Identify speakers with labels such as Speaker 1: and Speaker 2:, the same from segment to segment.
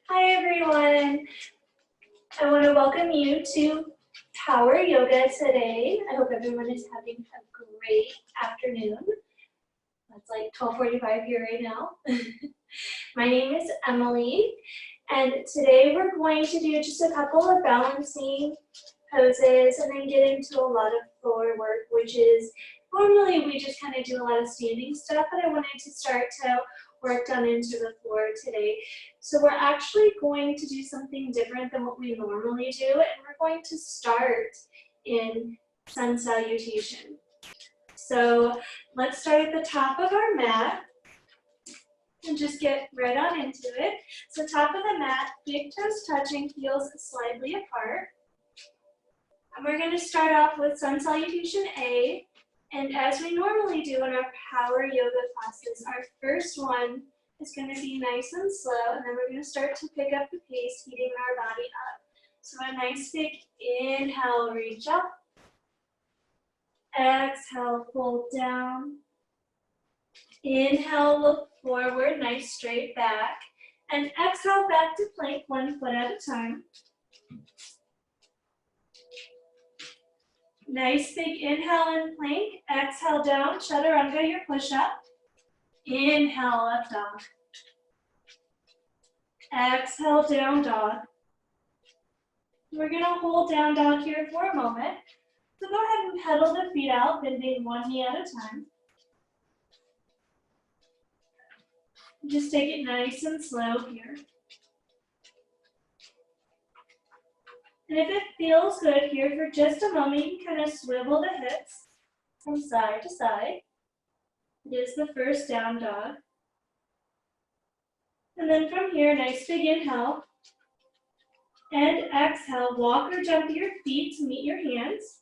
Speaker 1: Hi everyone. I want to welcome you to Tower Yoga today. I hope everyone is having a great afternoon. It's like 12:45 here right now. My name is Emily, and today we're going to do just a couple of balancing poses and then get into a lot of floor work, which is normally we just kind of do a lot of standing stuff, but I wanted to start to work down into the floor today. So we're actually going to do something different than what we normally do, and we're going to start in sun salutation. So let's start at the top of our mat and just get right on into it. So top of the mat, big toes touching, heels slightly apart. And we're going to start off with sun salutation A. And as we normally do in our power yoga classes, our first one is going to be nice and slow, and then we're going to start to pick up the pace, heating our body up. So a nice big inhale, reach up. Exhale, fold down. Inhale, look forward, nice straight back. And exhale back to plank, 1 foot at a time. Nice big inhale in plank. Exhale down, chaturanga, your push-up. Inhale, up dog. Exhale, down dog. We're going to hold down dog here for a moment. So go ahead and pedal the feet out, bending one knee at a time. Just take it nice and slow here. And if it feels good here for just a moment, you can kind of swivel the hips from side to side. It is the first down dog. And then from here, nice big inhale. And exhale, walk or jump your feet to meet your hands.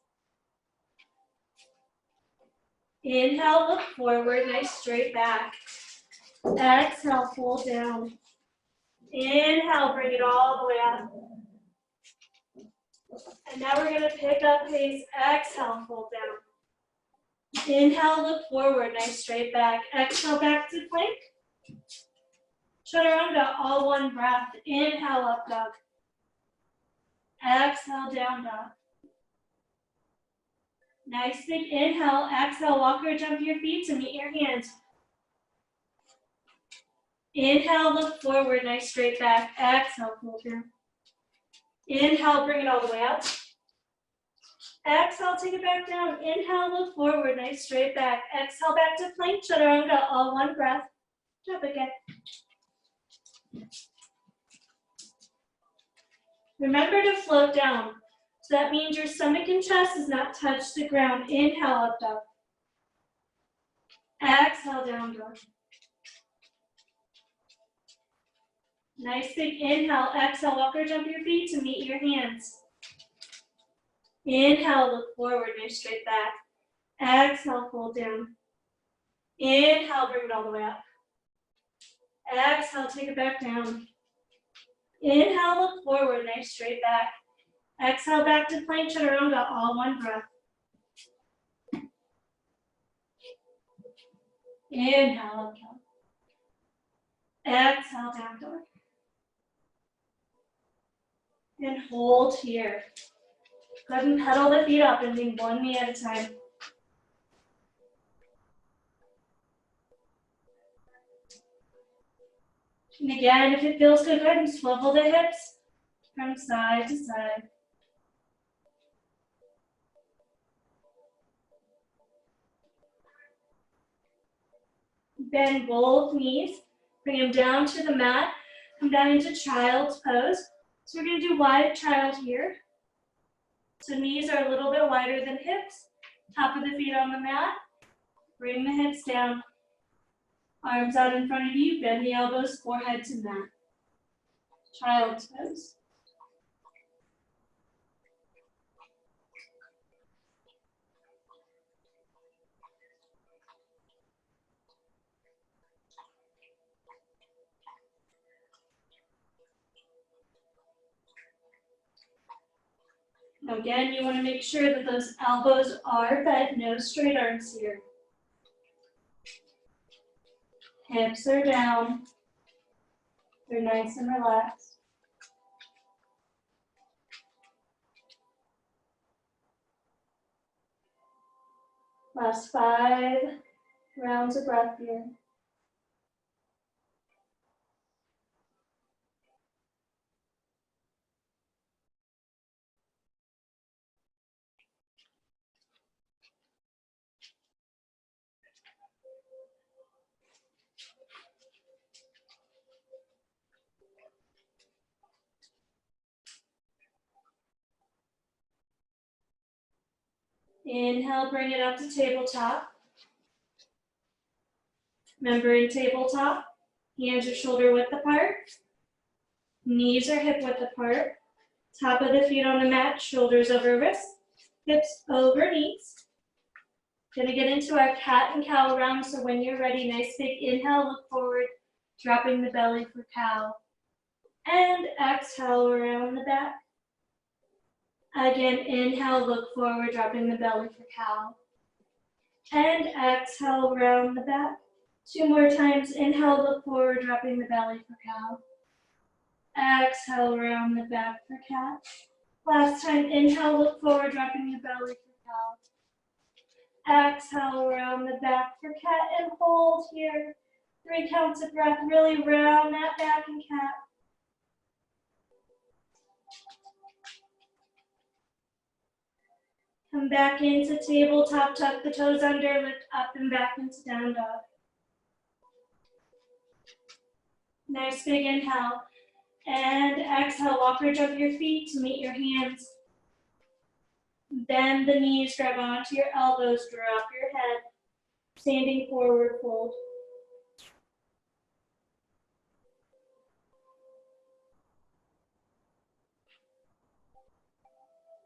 Speaker 1: Inhale, look forward, nice straight back. Exhale, fold down. Inhale, bring it all the way up. And now we're going to pick up pace. Exhale, fold down. Inhale, look forward, nice straight back. Exhale, back to plank. Chaturanga, all one breath. Inhale, up dog. Exhale, down dog. Nice big inhale. Exhale, walk or jump your feet to meet your hands. Inhale, look forward, nice straight back. Exhale, fold down. Inhale, bring it all the way up. Exhale, take it back down. Inhale, look forward, nice straight back. Exhale, back to plank, chaturanga, all one breath. Jump again. Remember to float down. So that means your stomach and chest does not touch the ground. Inhale, up dog. Exhale, down dog. Nice big inhale. Exhale, walk or jump your feet to meet your hands. Inhale, look forward, nice straight back. Exhale, fold down. Inhale, bring it all the way up. Exhale, take it back down. Inhale, look forward, nice straight back. Exhale, back to plank, chaturanga, all one breath. Inhale, up dog. Exhale, down dog. And hold here. Go ahead and pedal the feet up and bring one knee at a time. And again, if it feels good, go ahead and swivel the hips from side to side. Bend both knees, bring them down to the mat, come down into child's pose. So we're going to do wide child here. So knees are a little bit wider than hips. Top of the feet on the mat. Bring the hips down. Arms out in front of you. Bend the elbows, forehead to mat. Child's pose. Now again, you want to make sure that those elbows are bent, no straight arms here. Hips are down. They're nice and relaxed. Last 5 rounds of breath here. Inhale, bring it up to tabletop. Remember, in tabletop, hands are shoulder width apart, knees are hip width apart, top of the feet on the mat, shoulders over wrists, hips over knees. Gonna get into our cat and cow round, so when you're ready, nice big inhale, look forward, dropping the belly for cow. And exhale around the back. Again, inhale, look forward, dropping the belly for cow. And exhale around the back. 2 more times, inhale, look forward, dropping the belly for cow. Exhale around the back for cat. Last time, inhale, look forward, dropping the belly for cow. Exhale around the back for cat and hold here. 3 counts of breath, really round that back and cat. Come back into tabletop, tuck the toes under, lift up and back into down dog. Nice big inhale. And exhale, walk or jump your feet to meet your hands. Bend the knees, grab onto your elbows, drop your head. Standing forward fold.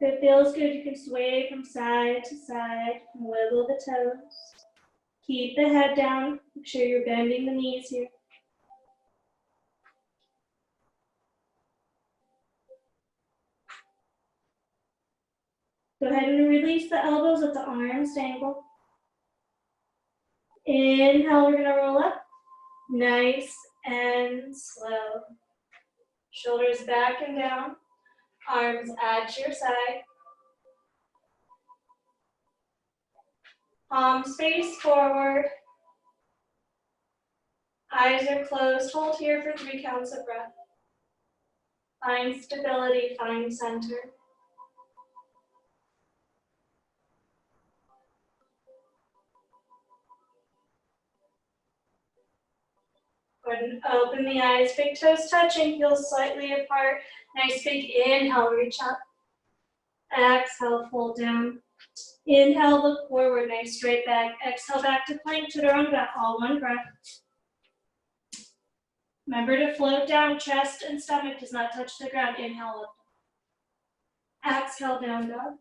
Speaker 1: If it feels good, you can sway from side to side and wiggle the toes. Keep the head down. Make sure you're bending the knees here. Go ahead and release the elbows, let the arms dangle. Inhale, we're gonna roll up. Nice and slow. Shoulders back and down. Arms at your side. Palms face forward. Eyes are closed. Hold here for 3 counts of breath. Find stability, find center. Go ahead and open the eyes, big toes touching, heels slightly apart. Nice big inhale, reach up. Exhale, fold down. Inhale, look forward, nice straight back. Exhale, back to plank, chaturanga, all one breath. Remember to float down, chest and stomach does not touch the ground. Inhale, lift. Exhale, down dog.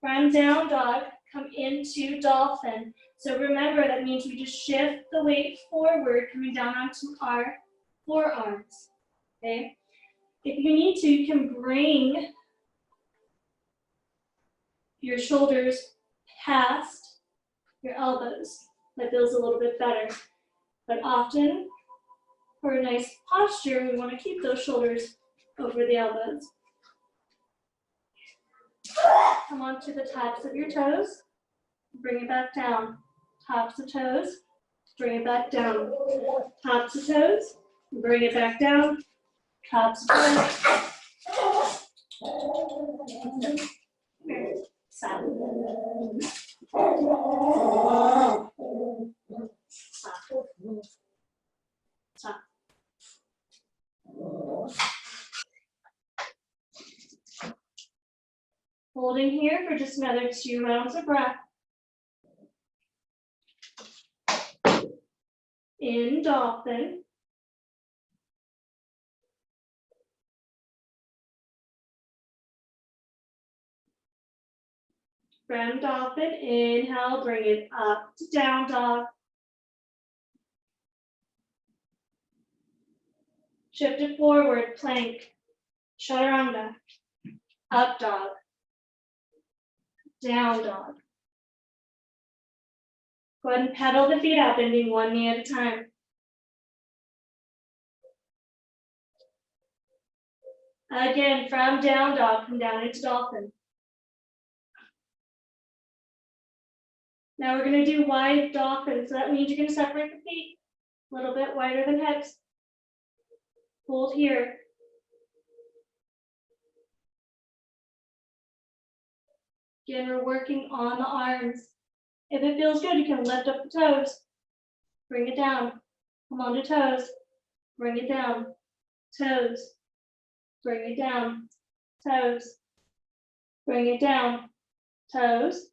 Speaker 1: From down dog, come into dolphin. So remember, that means we just shift the weight forward, coming down onto our forearms, okay? If you need to, you can bring your shoulders past your elbows. That feels a little bit better. But often, for a nice posture, we want to keep those shoulders over the elbows. Come onto the tops of your toes. Bring it back down. Tops of toes. Bring it back down. Tops of toes. Bring it back down. Tops of toes. Stop. Stop. Stop. Holding here for just another 2 rounds of breath. In dolphin. From dolphin, inhale, bring it up to down dog. Shift it forward, plank, chaturanga, up dog, down dog. Go ahead and pedal the feet out, bending one knee at a time. Again, from down dog, come down into dolphin. Now we're gonna do wide dolphin. So that means you're gonna separate the feet a little bit wider than hips. Hold here. Again, we're working on the arms. If it feels good, you can lift up the toes. Bring it down. Come on to toes. Bring it down. Toes. Bring it down. Toes. Bring it down. Toes.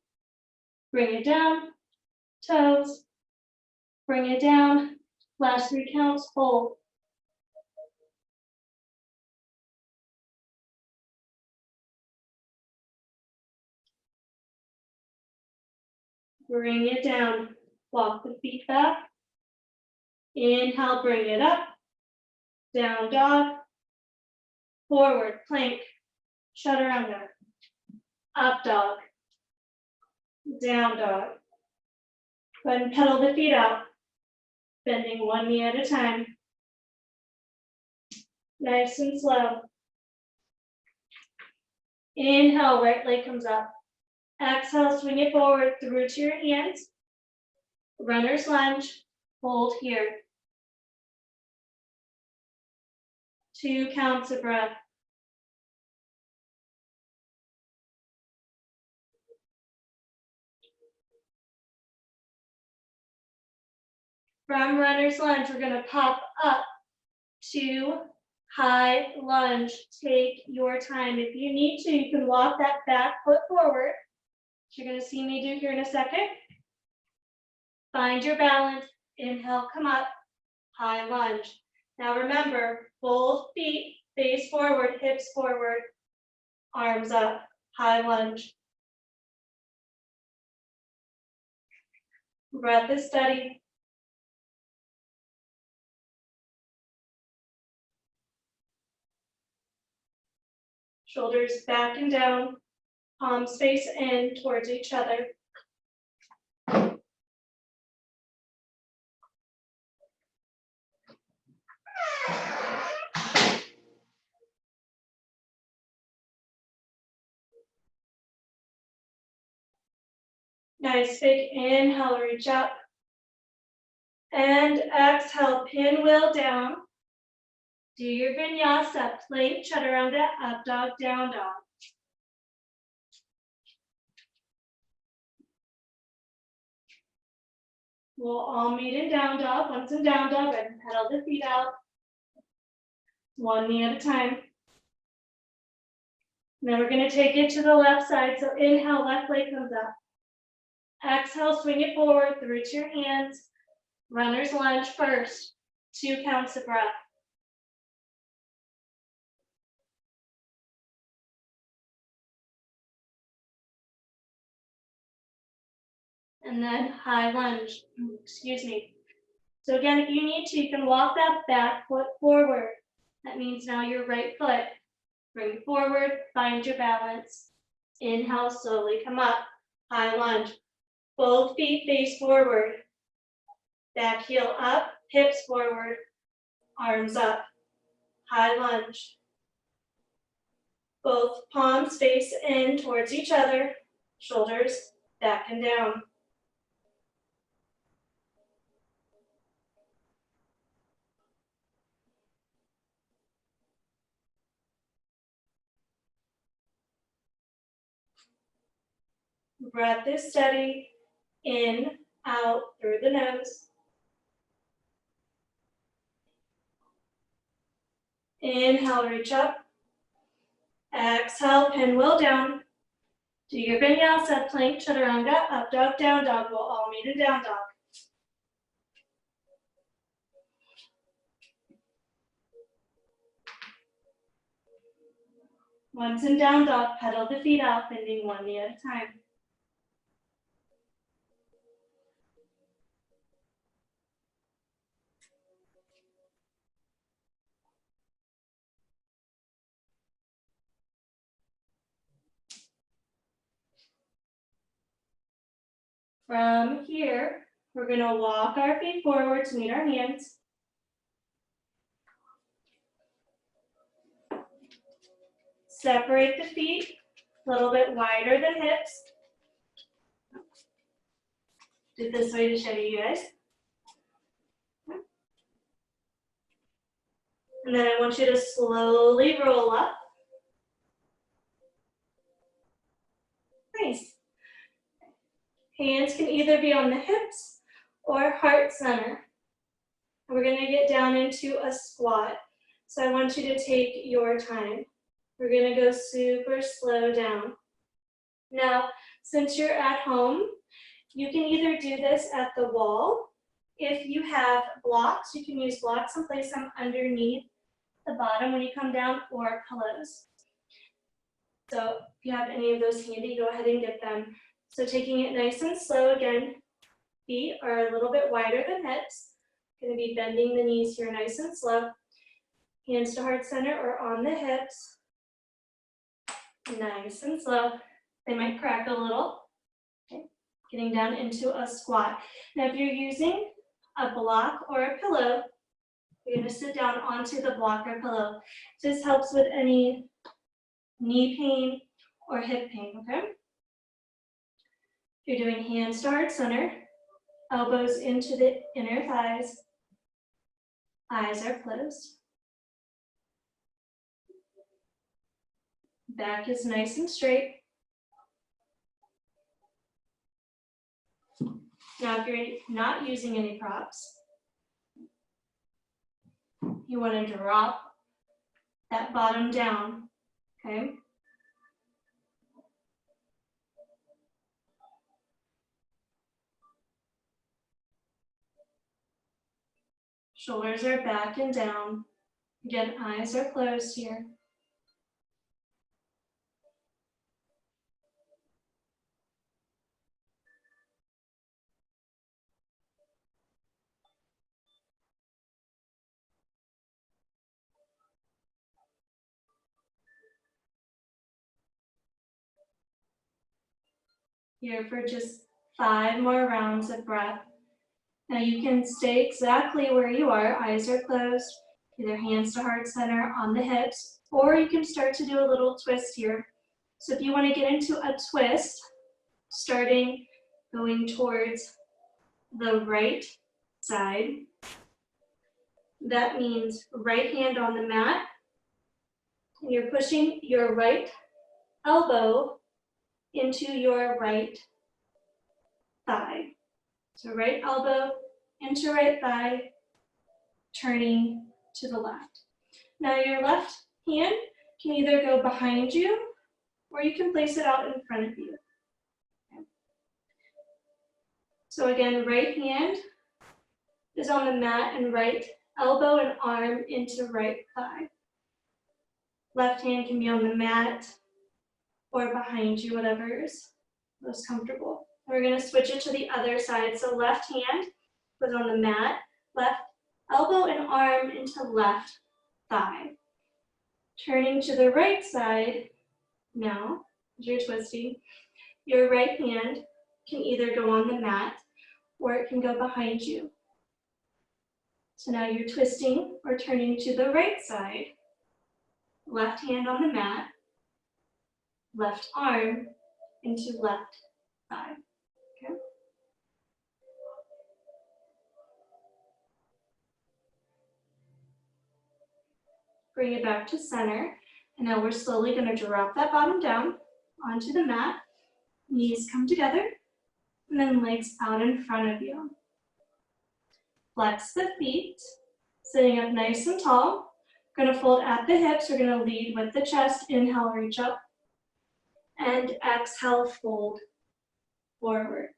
Speaker 1: Bring it down. Toes. Bring it down. Last 3 counts. Hold. Bring it down. Walk the feet back. Inhale, bring it up. Down dog. Forward plank. Chaturanga. Up dog. Down dog. Go ahead and pedal the feet out. Bending one knee at a time. Nice and slow. Inhale, right leg comes up. Exhale, swing it forward through to your hands. Runner's lunge. Hold here. 2 counts of breath. From runner's lunge, we're gonna pop up to high lunge. Take your time. If you need to, you can walk that back foot forward, which you're gonna see me do here in a second. Find your balance. Inhale, come up, high lunge. Now remember, both feet face forward, hips forward, arms up, high lunge. Breath is steady. Shoulders back and down, palms face in towards each other. Nice big inhale, reach up. And exhale, pinwheel down. Do your vinyasa, plank, chaturanga, up dog, down dog. We'll all meet in down dog. Once in down dog, go ahead and pedal the feet out. One knee at a time. Then we're gonna take it to the left side. So inhale, left leg comes up. Exhale, swing it forward through to your hands. Runner's lunge first. 2 counts of breath. And then high lunge, excuse me. So again, if you need to, you can walk that back foot forward. That means now your right foot. Bring it forward, find your balance. Inhale, slowly come up, high lunge. Both feet face forward. Back heel up, hips forward, arms up, high lunge. Both palms face in towards each other, shoulders back and down. Breath is steady, in, out, through the nose. Inhale, reach up. Exhale, pinwheel down. Do your vinyasa, plank, chaturanga, up dog, down dog. We'll all meet in down dog. Once in down dog, pedal the feet out, bending one knee at a time. From here, we're gonna walk our feet forward to meet our hands. Separate the feet a little bit wider than hips. do it this way to show you guys. And then I want you to slowly roll up. Nice. Hands can either be on the hips or heart center. We're going to get down into a squat. So I want you to take your time. We're going to go super slow down. Now, since you're at home, you can either do this at the wall. If you have blocks, you can use blocks and place them underneath the bottom when you come down, or pillows. So if you have any of those handy, go ahead and get them. So taking it nice and slow again, feet are a little bit wider than hips. Going to be bending the knees here nice and slow. Hands to heart center or on the hips. Nice and slow. They might crack a little. Okay. Getting down into a squat. Now if you're using a block or a pillow, you're going to sit down onto the block or pillow. This helps with any knee pain or hip pain, okay? You're doing hands to heart center, elbows into the inner thighs, eyes are closed. Back is nice and straight. Now, if you're not using any props, you want to drop that bottom down, okay? Shoulders are back and down. Again, eyes are closed here. Here for just 5 more rounds of breath. Now you can stay exactly where you are, eyes are closed, either hands to heart center on the hips, or you can start to do a little twist here. So if you want to get into a twist, starting going towards the right side, that means right hand on the mat, and you're pushing your right elbow into your right thigh. So right elbow into right thigh, turning to the left. Now your left hand can either go behind you or you can place it out in front of you. Okay. So again, right hand is on the mat and right elbow and arm into right thigh. Left hand can be on the mat or behind you, whatever is most comfortable. We're going to switch it to the other side. So left hand goes on the mat, left elbow and arm into left thigh. Turning to the right side, now, as you're twisting, your right hand can either go on the mat or it can go behind you. So now you're twisting or turning to the right side, left hand on the mat, left arm into left thigh. Okay. Bring it back to center. And now we're slowly going to drop that bottom down onto the mat. Knees come together, and then legs out in front of you. Flex the feet, sitting up nice and tall. Going to fold at the hips. We're going to lead with the chest. Inhale, reach up. And exhale, fold forward.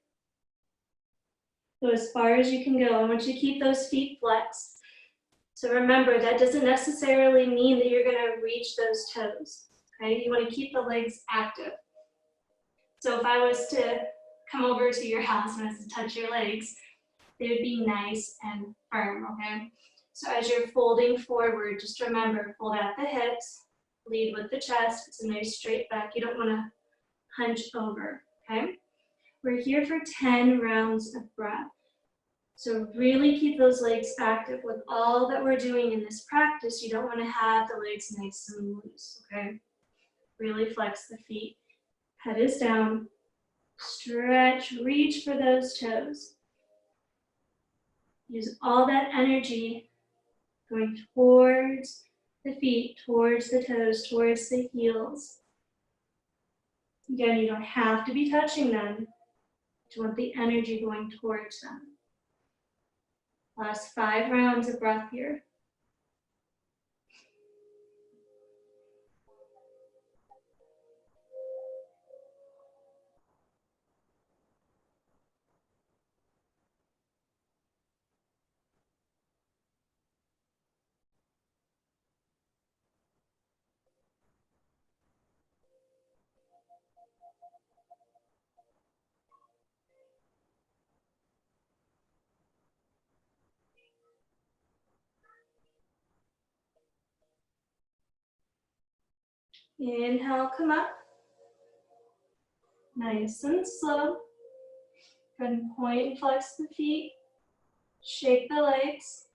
Speaker 1: Go as far as you can go. I want you to keep those feet flexed. So remember, that doesn't necessarily mean that you're going to reach those toes. Okay? You want to keep the legs active. So if I was to come over to your house and I was to touch your legs, they would be nice and firm, okay? So as you're folding forward, just remember, fold out the hips, lead with the chest. It's a nice straight back. You don't want to hunch over, okay? We're here for 10 rounds of breath. So really keep those legs active with all that we're doing in this practice. You don't want to have the legs nice and loose, okay? Really flex the feet. Head is down. Stretch, reach for those toes. Use all that energy going towards the feet, towards the toes, towards the heels. Again, you don't have to be touching them. You want the energy going towards them. Last 5 rounds of breath here. Inhale, come up. Nice and slow. Go ahead and point and flex the feet. Shake the legs.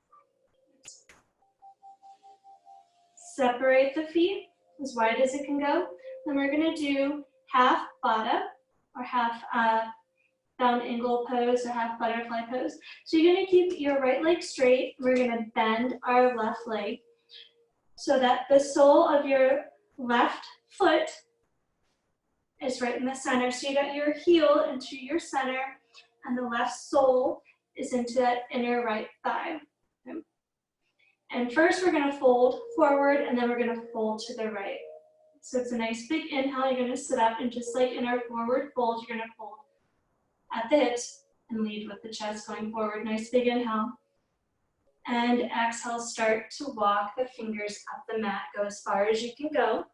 Speaker 1: Separate the feet as wide as it can go. Then we're going to do half Baddha or half down angle pose or half butterfly pose. So you're going to keep your right leg straight. We're going to bend our left leg so that the sole of your left foot is right in the center. So you got your heel into your center and the left sole is into that inner right thigh. Okay. And first we're going to fold forward and then we're going to fold to the right. So it's a nice big inhale. You're going to sit up and just like in our forward fold, you're going to fold at the hips and lead with the chest going forward. Nice big inhale. And exhale, start to walk the fingers up the mat. Go as far as you can go.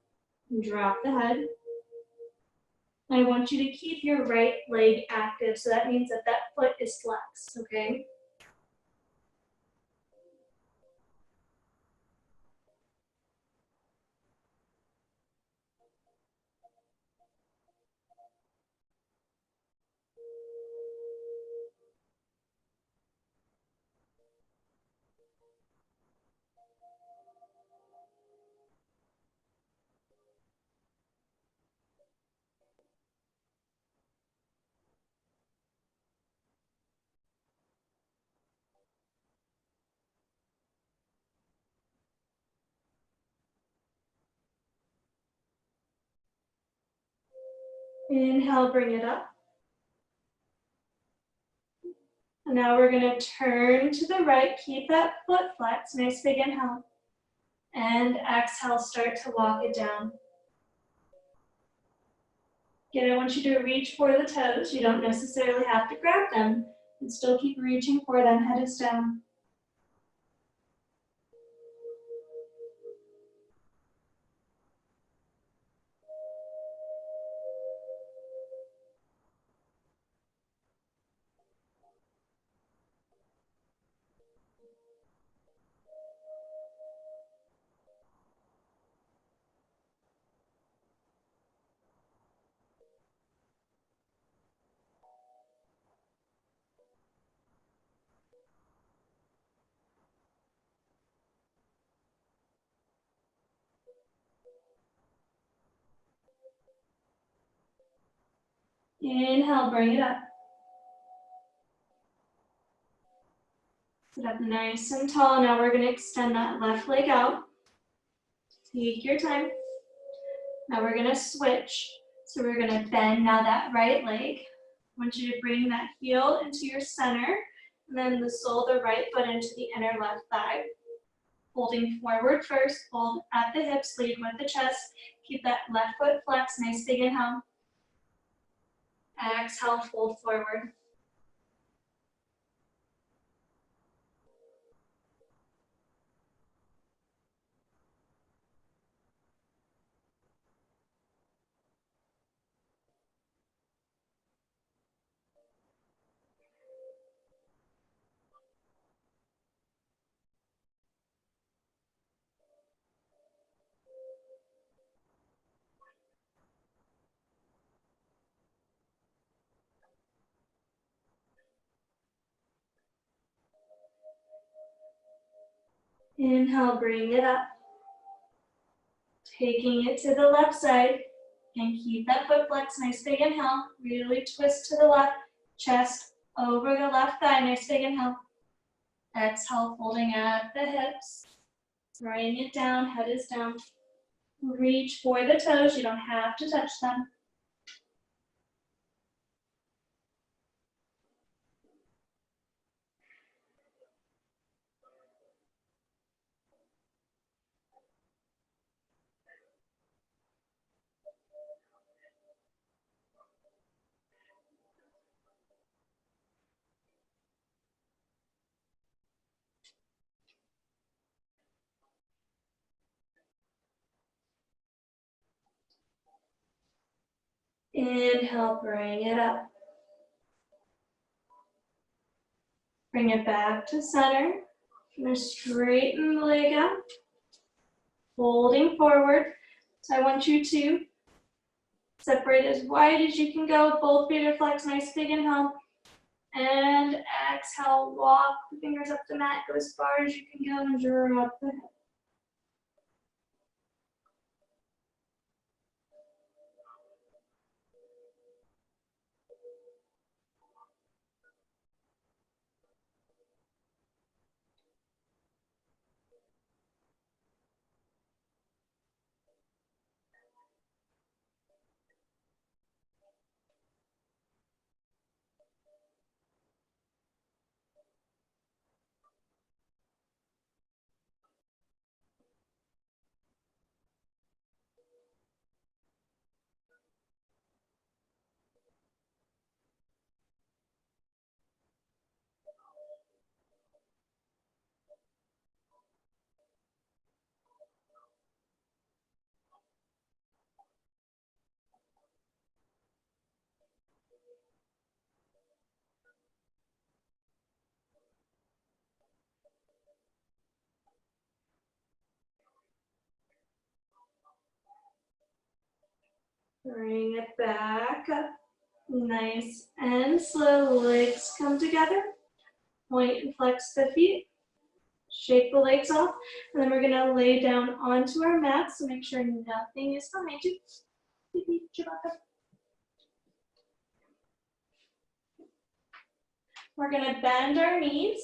Speaker 1: And drop the head. I want you to keep your right leg active. So that means that that foot is flexed, okay? Inhale, bring it up. And now we're going to turn to the right. Keep that foot flexed. Nice big inhale. And exhale, start to walk it down. Again, I want you to reach for the toes. You don't necessarily have to grab them. And still keep reaching for them. Head is down. Inhale, bring it up. Sit up nice and tall. Now we're going to extend that left leg out. Take your time. Now we're going to switch. So we're going to bend now that right leg. I want you to bring that heel into your center. And then the sole of the right foot into the inner left thigh. Holding forward first. Hold at the hips. Lead with the chest. Keep that left foot flexed. Nice big inhale. Exhale, fold forward. Inhale, bring it up. Taking it to the left side. And keep that foot flexed. Nice big inhale. Really twist to the left. Chest over the left thigh. Nice big inhale. Exhale, folding at the hips. Writing it down, head is down. Reach for the toes, you don't have to touch them. Inhale, bring it up. Bring it back to center. I'm going to straighten the leg out. Folding forward. So I want you to separate as wide as you can go. Both feet are flexed. Nice big inhale. And exhale, walk the fingers up the mat. Go as far as you can go and drop the head. Bring it back up. Nice and slow. Legs come together. Point and flex the feet. Shake the legs off. And then we're going to lay down onto our mat. So make sure nothing is behind you. We're going to bend our knees.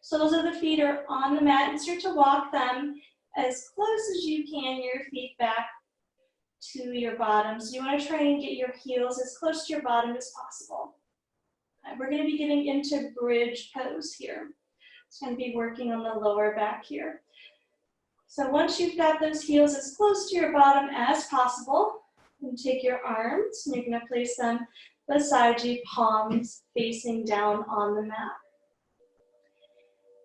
Speaker 1: Soles of the feet are on the mat and start to walk them as close as you can, your feet back to your bottom. So you want to try and get your heels as close to your bottom as possible. We're going to be getting into bridge pose here. It's going to be working on the lower back here. So once you've got those heels as close to your bottom as possible, you can take your arms and you're going to place them beside you, palms facing down on the mat.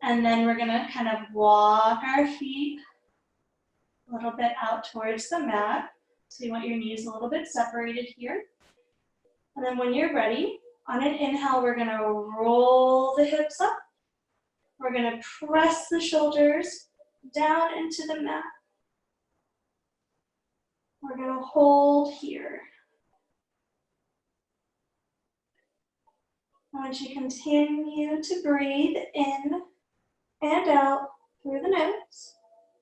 Speaker 1: And then we're going to kind of walk our feet a little bit out towards the mat. So you want your knees a little bit separated here. And then when you're ready, on an inhale, we're going to roll the hips up. We're going to press the shoulders down into the mat. We're going to hold here. I want you to continue to breathe in and out through the nose,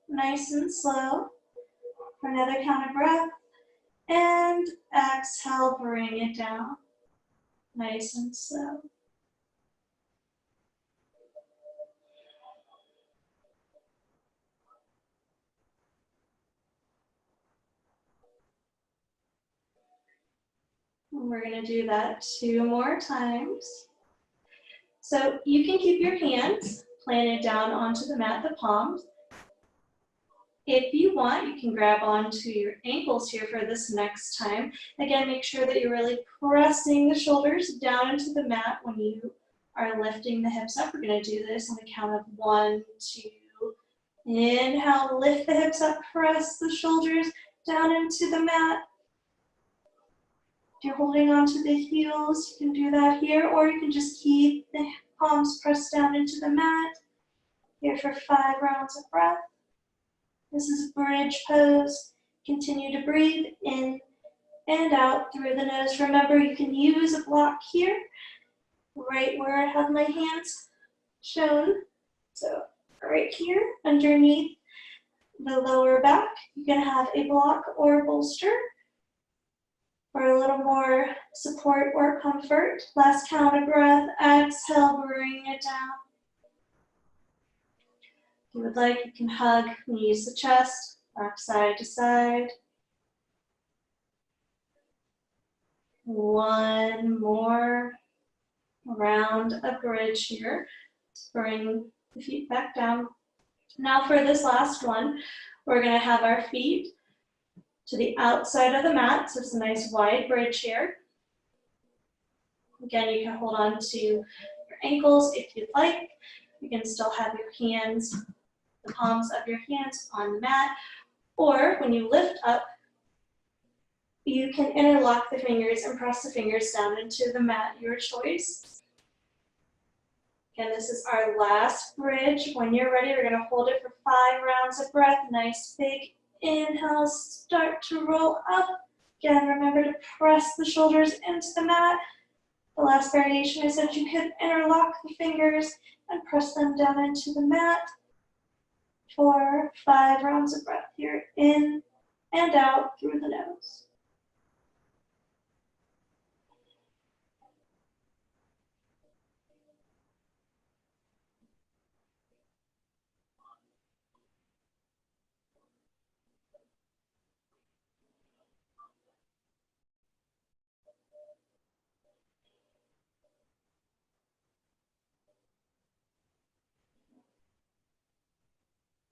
Speaker 1: nice and slow. For another count of breath. And exhale, bring it down, nice and slow. And we're going to do that 2 more times. So you can keep your hands planted down onto the mat, the palms. If you want, you can grab onto your ankles here for this next time. Again, make sure that you're really pressing the shoulders down into the mat when you are lifting the hips up. We're going to do this on the count of 1, 2. Inhale, lift the hips up, press the shoulders down into the mat. If you're holding onto the heels, you can do that here, or you can just keep the palms pressed down into the mat. Here for 5 rounds of breath. This is bridge pose. Continue to breathe in and out through the nose. Remember, you can use a block here, right where I have my hands shown. So right here, underneath the lower back, you can have a block or a bolster for a little more support or comfort. Last count of breath. Exhale, bring it down. If you would like, you can hug knees to chest, rock side to side. One more round of bridge here. Bring the feet back down. Now for this last one, we're going to have our feet to the outside of the mat, so it's a nice wide bridge here. Again, you can hold on to your ankles if you'd like. You can still have your hands, the palms of your hands on the mat, or when you lift up, you can interlock the fingers and press the fingers down into the mat, your choice. Again, this is our last bridge. When you're ready, we're gonna hold it for 5 rounds of breath. Nice big inhale, start to roll up. Again, remember to press the shoulders into the mat. The last variation is that you can interlock the fingers and press them down into the mat for 5 rounds of breath here, in and out through the nose.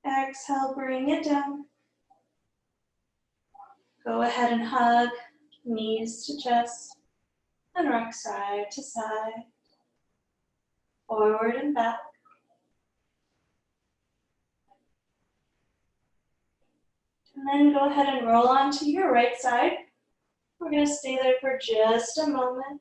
Speaker 1: Exhale, bring it down. Go ahead and hug knees to chest and rock side to side, forward and back. And then go ahead and roll onto your right side. We're going to stay there for just a moment.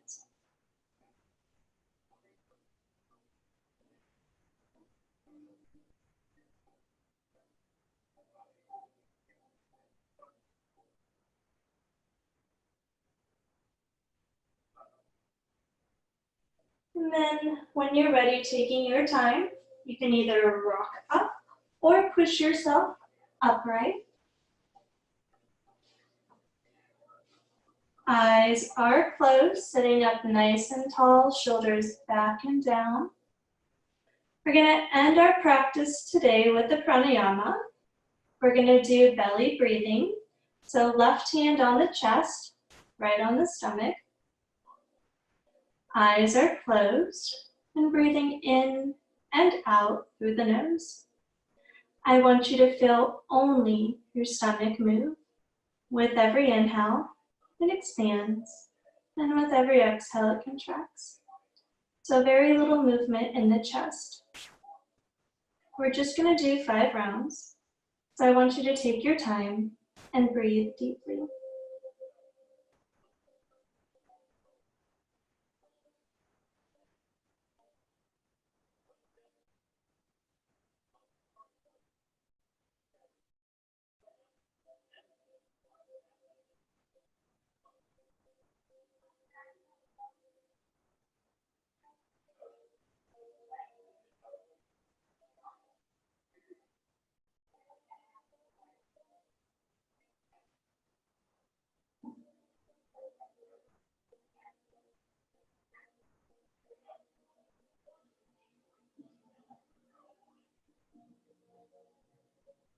Speaker 1: And then when you're ready, taking your time, you can either rock up or push yourself upright. Eyes are closed, sitting up nice and tall, shoulders back and down. We're going to end our practice today with the pranayama. We're going to do belly breathing. So left hand on the chest, right on the stomach. Eyes are closed and breathing in and out through the nose. I want you to feel only your stomach move. With every inhale, it expands, and with every exhale, it contracts. So very little movement in the chest. We're just going to do 5 rounds. So I want you to take your time and breathe deeply.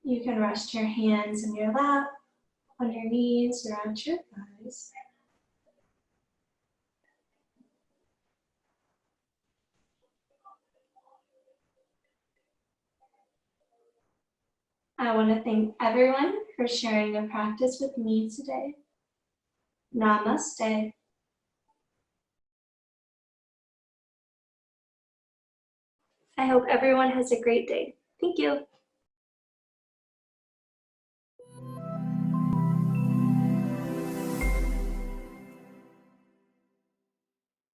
Speaker 1: You can rest your hands in your lap, on your knees, around your thighs. I want to thank everyone for sharing their practice with me today. Namaste. I hope everyone has a great day. Thank you.